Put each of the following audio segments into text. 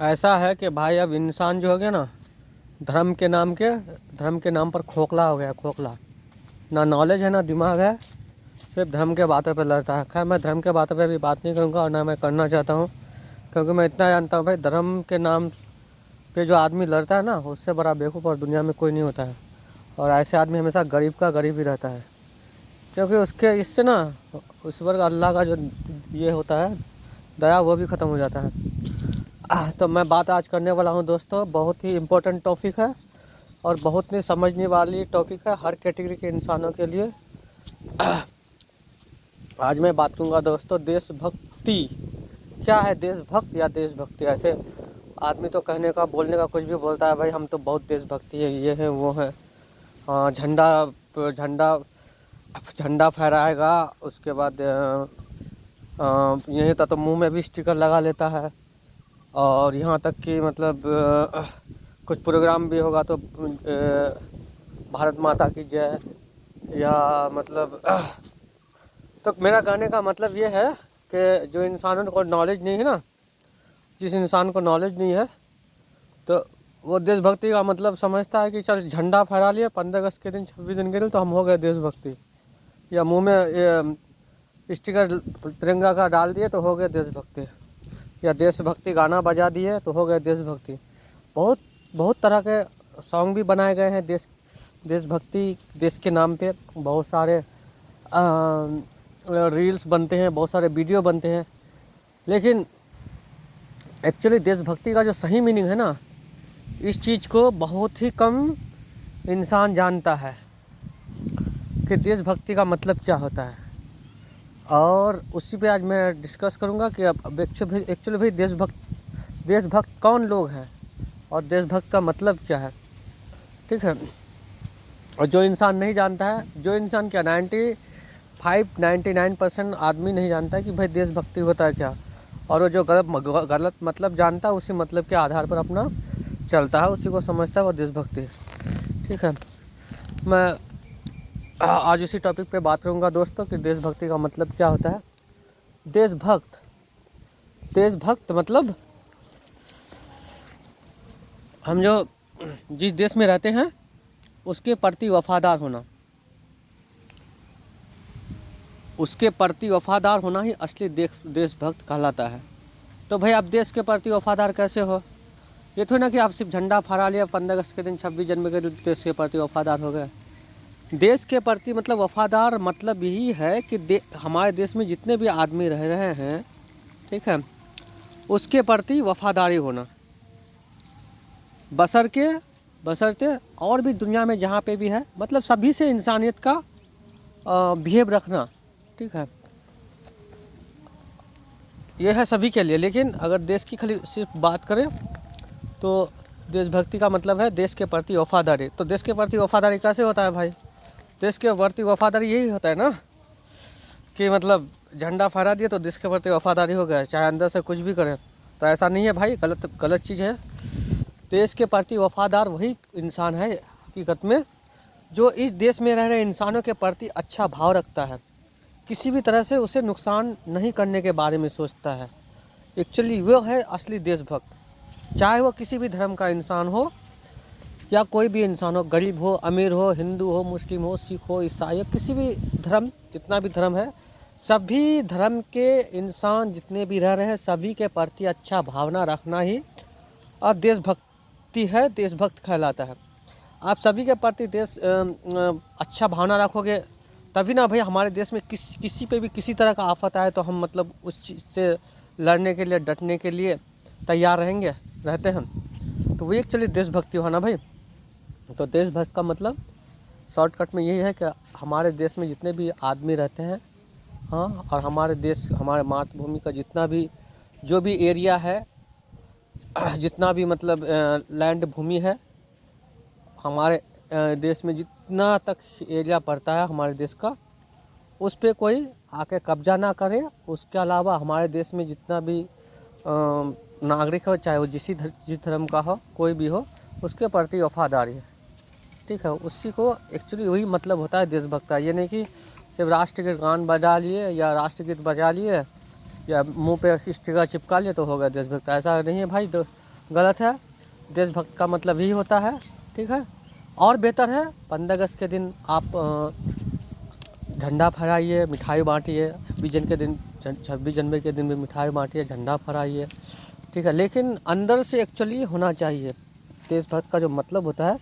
ऐसा है कि भाई अब इंसान जो हो गया ना, धर्म के नाम पर खोखला हो गया, खोखला। ना नॉलेज है ना दिमाग है, सिर्फ धर्म के बातों पे लड़ता है। खैर मैं धर्म के बातों पे अभी बात नहीं करूँगा और ना मैं करना चाहता हूँ, क्योंकि मैं इतना जानता हूँ भाई, धर्म के नाम पे जो आदमी लड़ता है ना, उससे बड़ा बेवकूफ़ और दुनिया में कोई नहीं होता है। और ऐसे आदमी हमेशा गरीब का गरीब ही रहता है, क्योंकि उसके इससे ना उस वर्ग अल्लाह का जो ये होता है दया, वो भी ख़त्म हो जाता है। तो मैं बात आज करने वाला हूँ दोस्तों, बहुत ही इम्पोर्टेंट टॉपिक है और बहुत ही समझने वाली टॉपिक है हर कैटेगरी के इंसानों के लिए। आज मैं बात करूँगा दोस्तों, देशभक्ति क्या है। देशभक्त या देशभक्ति, ऐसे आदमी तो कहने का बोलने का कुछ भी बोलता है भाई, हम तो बहुत देशभक्ति है, ये है वो है। झंडा झंडा झंडा फहराएगा, उसके बाद यहीं तक तो मुंह में भी स्टिकर लगा लेता है। और यहाँ तक कि मतलब कुछ प्रोग्राम भी होगा तो भारत माता की जय, या मतलब तो मेरा कहने का मतलब ये है कि जो इंसानों को नॉलेज नहीं है ना, जिस इंसान को नॉलेज नहीं है, तो वो देशभक्ति का मतलब समझता है कि चल झंडा फहरा लिया 15 अगस्त के दिन, 26 दिन के दिन, तो हम हो गए देशभक्ति। या मुंह में ये स्टिकर तिरंगा का डाल दिए तो हो गए देशभक्ति, या देशभक्ति गाना बजा दिए तो हो गए देशभक्ति। बहुत बहुत तरह के सॉन्ग भी बनाए गए हैं देशभक्ति देश के नाम पे। बहुत सारे रील्स बनते हैं, बहुत सारे वीडियो बनते हैं, लेकिन एक्चुअली देशभक्ति का जो सही मीनिंग है ना, इस चीज़ को बहुत ही कम इंसान जानता है कि देशभक्ति का मतलब क्या होता है। और उसी पे आज मैं डिस्कस करूंगा कि अब एक्चुअली भाई देशभक्त कौन लोग हैं और देशभक्त का मतलब क्या है, ठीक है। और जो इंसान नहीं जानता है, जो इंसान क्या 99% आदमी नहीं जानता है कि भाई देशभक्ति होता है क्या। और वो जो गलत मतलब जानता है, उसी मतलब के आधार पर अपना चलता है, उसी को समझता है वो देशभक्ति है, ठीक है। मैं आज उसी टॉपिक पे बात करूंगा दोस्तों कि देशभक्ति का मतलब क्या होता है। देशभक्त देशभक्त मतलब हम जो जिस देश में रहते हैं उसके प्रति वफादार होना, उसके प्रति वफादार होना ही असली देशभक्त कहलाता है। तो भाई आप देश के प्रति वफादार कैसे हो? ये थोड़ी ना कि आप सिर्फ झंडा फहरा लिया 15 अगस्त के दिन, 26 जनवरी के दिन देश के प्रति वफादार हो गए। देश के प्रति मतलब वफादार मतलब यही है कि हमारे देश में जितने भी आदमी रह रहे हैं, ठीक है, उसके प्रति वफादारी होना, बशर्ते और भी दुनिया में जहाँ पे भी है, मतलब सभी से इंसानियत का बिहेव रखना, ठीक है। ये है सभी के लिए। लेकिन अगर देश की खाली सिर्फ बात करें तो देशभक्ति का मतलब है देश के प्रति वफादारी। तो देश के प्रति वफादारी कैसे होता है भाई? देश के प्रति वफादारी यही होता है ना कि मतलब झंडा फहरा दिया तो देश के प्रति वफादारी हो गया, चाहे अंदर से कुछ भी करें। तो ऐसा नहीं है भाई, गलत चीज़ है। देश के प्रति वफादार वही इंसान है हकीकत में जो इस देश में रह रहे इंसानों के प्रति अच्छा भाव रखता है, किसी भी तरह से उसे नुकसान नहीं करने के बारे में सोचता है। एक्चुअली वो है असली देशभक्त। चाहे वो किसी भी धर्म का इंसान हो या कोई भी इंसान हो, गरीब हो, अमीर हो, हिंदू हो, मुस्लिम हो, सिख हो, ईसाई हो, किसी भी धर्म, जितना भी धर्म है, सभी धर्म के इंसान जितने भी रह रहे हैं, सभी के प्रति अच्छा भावना रखना ही अब देशभक्ति है, देशभक्त कहलाता है। आप सभी के प्रति अच्छा भावना रखोगे तभी ना भाई हमारे देश में किसी पे भी किसी तरह का आफत आए तो हम मतलब उस चीज़ से लड़ने के लिए, डटने के लिए तैयार रहते हैं। तो वो एक्चुअली देशभक्ति हो ना भाई। तो देशभक्त का मतलब शॉर्टकट में यही है कि हमारे देश में जितने भी आदमी रहते हैं, हाँ, और हमारे मातृभूमि का जितना भी जो भी एरिया है, जितना भी मतलब लैंड भूमि है, हमारे देश में जितना तक एरिया पड़ता है हमारे देश का, उस पर कोई आके कब्जा ना करे। उसके अलावा हमारे देश में जितना भी नागरिक हो, चाहे वो जिस धर्म का हो, कोई भी हो, उसके प्रति वफादारी है, ठीक है। उसी को एक्चुअली वही मतलब होता है देशभक्ता। ये नहीं कि सिर्फ राष्ट्रगीत गान बजा लिए या राष्ट्रगीत बजा लिए या मुंह पे स्टिकर चिपका लिए तो हो गया देशभक्त। ऐसा नहीं है भाई। गलत है। देशभक्त का मतलब यही होता है, ठीक है। और बेहतर है 15 अगस्त के दिन आप झंडा फहराइए, मिठाई बांटिए। 26 जनवरी के दिन भी मिठाई बांटिए, झंडा फहराइए, ठीक है। लेकिन अंदर से एक्चुअली होना चाहिए। देशभक्त का जो मतलब होता है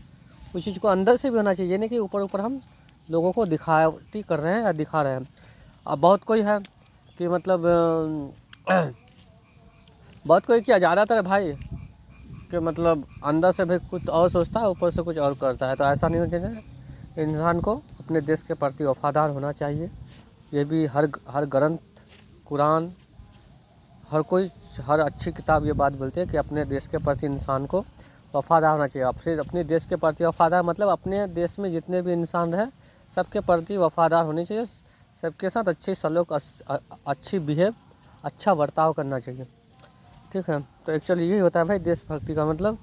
उस चीज़ को अंदर से भी होना चाहिए, ये नहीं कि ऊपर ऊपर हम लोगों को दिखावटी कर रहे हैं या दिखा रहे हैं। अब बहुत कोई है कि मतलब बहुत कोई क्या ज़्यादातर है भाई कि मतलब अंदर से भी कुछ और सोचता है, ऊपर से कुछ और करता है। तो ऐसा नहीं होना चाहिए। इंसान को अपने देश के प्रति वफादार होना चाहिए। ये भी हर ग्रंथ, कुरान, हर अच्छी किताब ये बात बोलते हैं कि अपने देश के प्रति इंसान को वफादार होना चाहिए। अब फिर अपने देश के प्रति वफादार मतलब अपने देश में जितने भी इंसान हैं सबके प्रति वफादार होने चाहिए। सबके साथ अच्छी सलूक, अच्छी बिहेव, अच्छा बर्ताव करना चाहिए, ठीक है। तो एक्चुअली यही होता है भाई देशभक्ति का मतलब।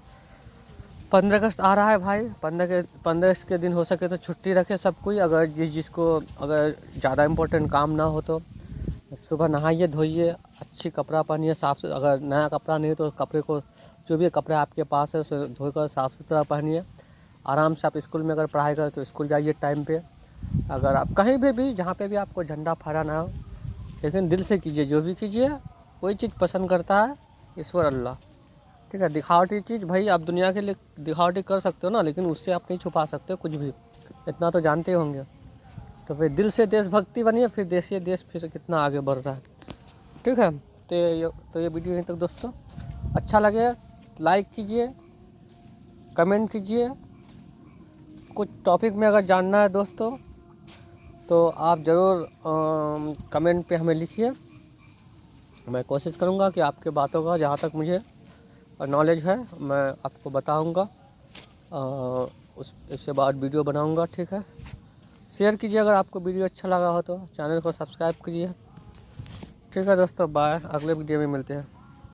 15 अगस्त आ रहा है भाई, 15 अगस्त के दिन हो सके तो छुट्टी रखे सब कोई। अगर जिसको अगर ज़्यादा इम्पोर्टेंट काम ना हो तो सुबह नहाइए धोइए, अच्छी कपड़ा पहनिए, अगर नया कपड़ा नहीं तो कपड़े को, जो भी कपड़े आपके पास है उसे धोकर साफ़ सुथरा पहनिए। आराम से आप स्कूल में अगर पढ़ाई करें तो स्कूल जाइए टाइम पे। अगर आप कहीं भी जहाँ पे भी आपको झंडा फहराना हो, लेकिन दिल से कीजिए। जो भी कीजिए वही चीज़ पसंद करता है ईश्वर अल्लाह, ठीक है। दिखावटी चीज़ भाई आप दुनिया के लिए दिखावटी कर सकते हो ना, लेकिन उससे आप नहीं छुपा सकते कुछ भी, इतना तो जानते होंगे। तो फिर दिल से देशभक्ति बनिए, फिर देश फिर कितना आगे बढ़ रहा है, ठीक है। तो ये वीडियो यहीं तक दोस्तों। अच्छा लगे लाइक कीजिए, कमेंट कीजिए। कुछ टॉपिक में अगर जानना है दोस्तों तो आप ज़रूर कमेंट पे हमें लिखिए। मैं कोशिश करूँगा कि आपके बातों का जहाँ तक मुझे नॉलेज है मैं आपको बताऊँगा। इसके बाद वीडियो बनाऊँगा, ठीक है। शेयर कीजिए अगर आपको वीडियो अच्छा लगा हो तो, चैनल को सब्सक्राइब कीजिए, ठीक है दोस्तों। बाय, अगले वीडियो में मिलते हैं।